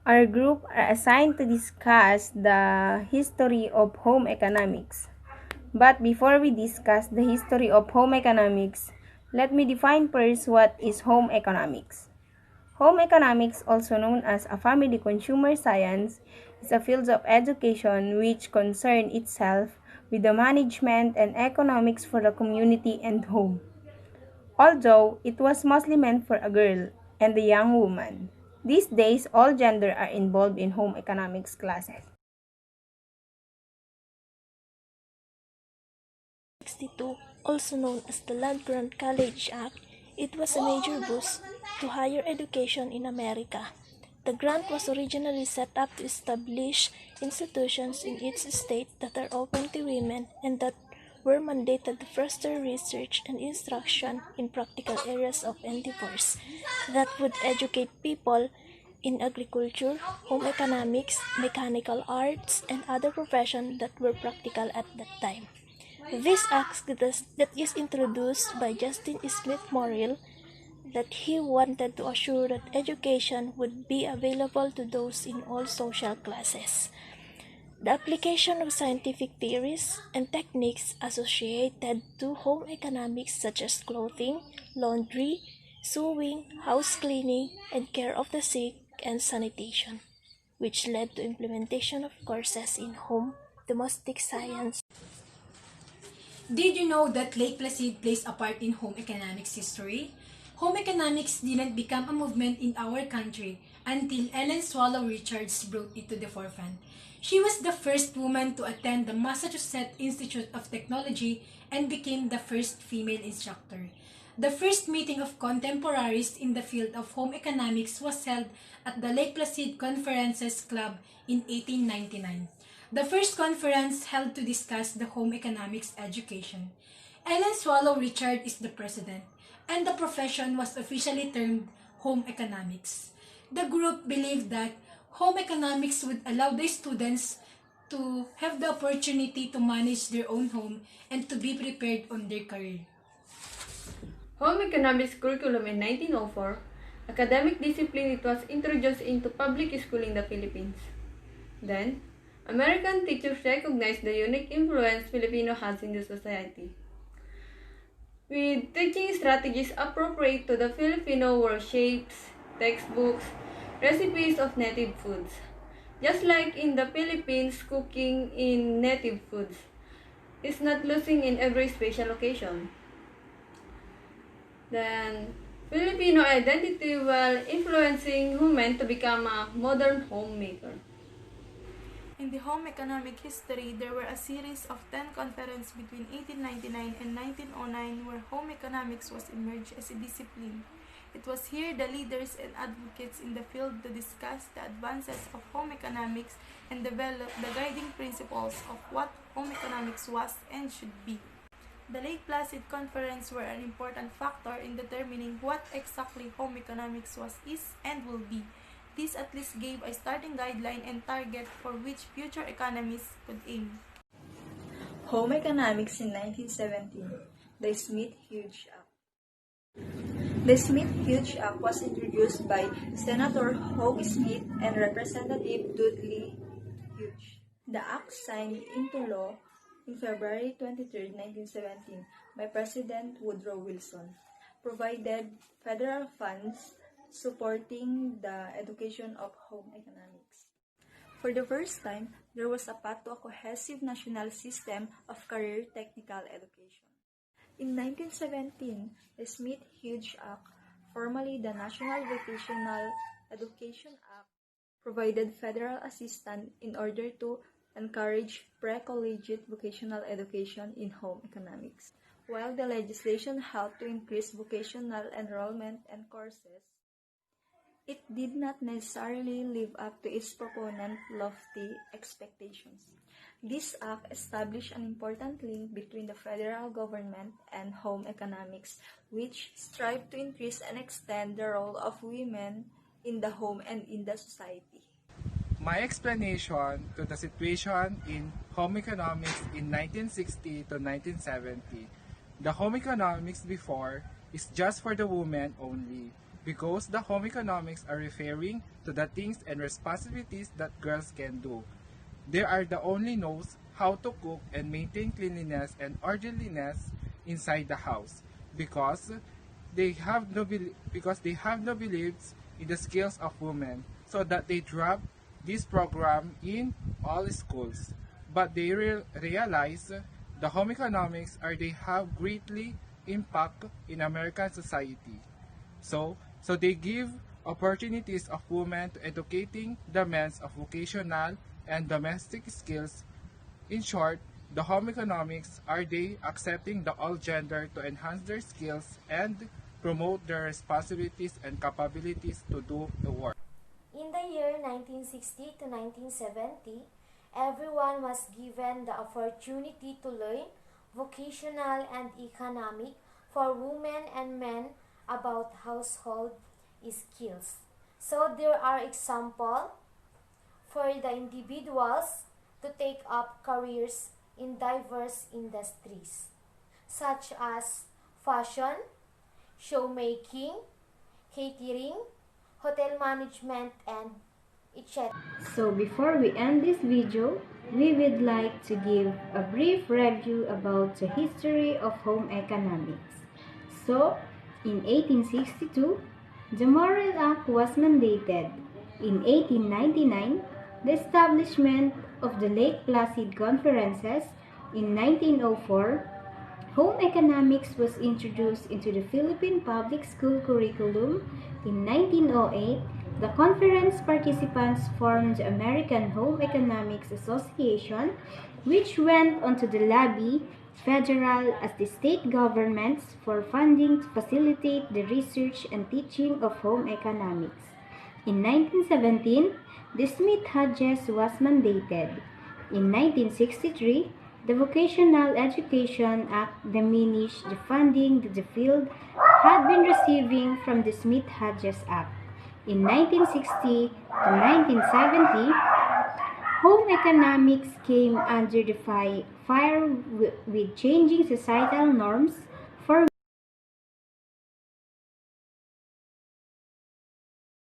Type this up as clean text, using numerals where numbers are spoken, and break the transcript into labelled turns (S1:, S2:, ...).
S1: Our group are assigned to discuss the history of home economics. But before we discuss the history of home economics, let me define first what is home economics. Home economics, also known as a family consumer science, is a field of education which concern itself with the management and economics for the community and home. Although it was mostly meant for a girl and a young woman, these days all gender are involved in home economics classes.
S2: 62, also known as the Land Grant College Act, it was a major boost to higher education in America. The grant was originally set up to establish institutions in each state that are open to women and that were mandated to foster research and instruction in practical areas of endeavors that would educate people in agriculture, home economics, mechanical arts, and other professions that were practical at that time. This act that is introduced by Justin Smith Morrill that he wanted to assure that education would be available to those in all social classes. The application of scientific theories and techniques associated to home economics such as clothing, laundry, sewing, house cleaning, and care of the sick and sanitation, which led to implementation of courses in home domestic science.
S3: Did you know that Lake Placid plays a part in home economics history? Home economics didn't become a movement in our country until Ellen Swallow Richards brought it to the forefront. She was the first woman to attend the Massachusetts Institute of Technology and became the first female instructor. The first meeting of contemporaries in the field of home economics was held at the Lake Placid Conferences Club in 1899. The first conference held to discuss the home economics education. Ellen Swallow Richard is the president, and the profession was officially termed home economics. The group believed that home economics would allow the students to have the opportunity to manage their own home and to be prepared on their career.
S4: Home economics curriculum in 1904, academic discipline it was introduced into public school in the Philippines. Then, American teachers recognized the unique influence Filipino has in the society. With teaching strategies appropriate to the Filipino world shapes, textbooks, recipes of native foods. Just like in the Philippines, cooking in native foods is not losing in every special occasion. Then, Filipino identity while influencing women to become a modern homemaker.
S5: In the home economic history, there were a series of 10 conferences between 1899 and 1909 where home economics was emerged as a discipline. It was here the leaders and advocates in the field to discuss the advances of home economics and develop the guiding principles of what home economics was and should be. The Lake Placid Conference were an important factor in determining what exactly home economics is, and will be. This at least gave a starting guideline and target for which future economists could aim.
S6: Home economics in 1917, the Smith-Hughes Act. The Smith-Hughes Act was introduced by Senator Hoke Smith and Representative Dudley Hughes. The act signed into law in February 23, 1917 by President Woodrow Wilson, provided federal funds supporting the education of home economics. For the first time, there was a path to a cohesive national system of career technical education. In 1917, the Smith-Hughes Act, formerly the National Vocational Education Act, provided federal assistance in order to encourage pre-collegiate vocational education in home economics. While the legislation helped to increase vocational enrollment and courses, it did not necessarily live up to its proponent's lofty expectations. This act established an important link between the federal government and home economics, which strived to increase and extend the role of women in the home and in the society.
S7: My explanation to the situation in home economics in 1960 to 1970. The home economics before is just for the women only because the home economics are referring to the things and responsibilities that girls can do. They are the only knows how to cook and maintain cleanliness and orderliness inside the house because they have no beliefs in the skills of women, so that they drop this program in all schools. But they realize the home economics are they have greatly impact in American society. So they give opportunities of women to educating the men of vocational and domestic skills. In short, the home economics are they accepting the all gender to enhance their skills and promote their responsibilities and capabilities to do the work.
S8: In the year 1960 to 1970, everyone was given the opportunity to learn vocational and economic for women and men about household skills. So there are examples for the individuals to take up careers in diverse industries such as fashion, showmaking, catering, hotel management, and etc.
S1: So before we end this video, we would like to give a brief review about the history of home economics. So, in 1862, the Morrill Act was mandated. In 1899, the establishment of the Lake Placid Conferences. In 1904, home economics was introduced into the Philippine public school curriculum. In 1908, the conference participants formed the American Home Economics Association, which went on to the lobby federal as the state governments for funding to facilitate the research and teaching of home economics. In 1917, the Smith-Hodges was mandated. In 1963, the Vocational Education Act diminished the funding that the field had been receiving from the Smith-Hodges Act. In 1960 to 1970, home economics came under the fire with changing societal norms,